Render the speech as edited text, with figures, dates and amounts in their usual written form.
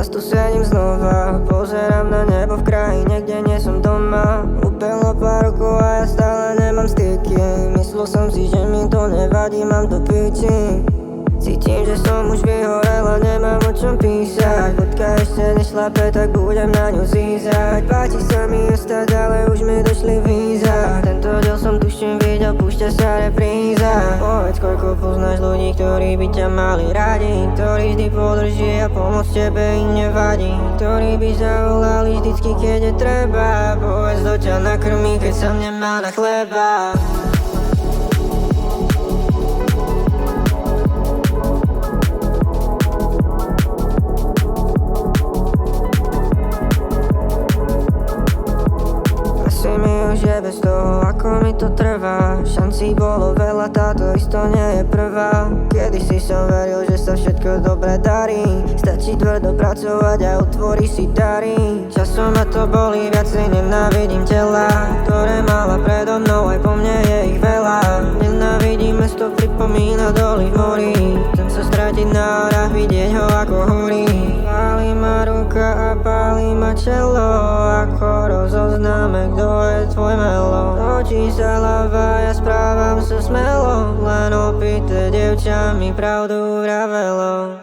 zas tu sedím znova, pozerám na nebo v krajine, kde nie som doma. Upelo pár rokov a ja stále nemám styky. Myslel som si, že mi to nevadí, mám to piči. Cítim, že som už vyhorel a nemám o čom písať. Vodka ešte nešlape, tak budem na ňu zízať. Páči sa mi ostať, ale už mi došli víza. Tento diel som tuším videl, púšťa sa repríza. Povedz, koľko poznáš ľudí, ktorí by ťa mali radi, ktorí vždy podrží a pomoc tebe im nevadí, ktorí by zavolali vždycky, keď je treba. Povedz, kto ťa nakrmí, keď som nemá na chleba. Že bez toho, ako mi to trvá. Šancí bolo veľa, táto isto nie je prvá. Kedysi som veril, že sa všetko dobre darí. Stačí tvrdo pracovať a otvorí si dary. Časom ma to bolí, viacej nenávidím tela, ktoré mala predo mnou, aj po mne je ich veľa. Nenávidím mesto, pripomína doly v mori. Chcem sa stratiť na horách, vidieť ho ako horí. Pálí ma ruka a pálí ma čelo, ako rozoznáme, kto je tvoj melo. Točí sa hlava, ja správam sa smelo, len opité dievča mi pravdu vravelo.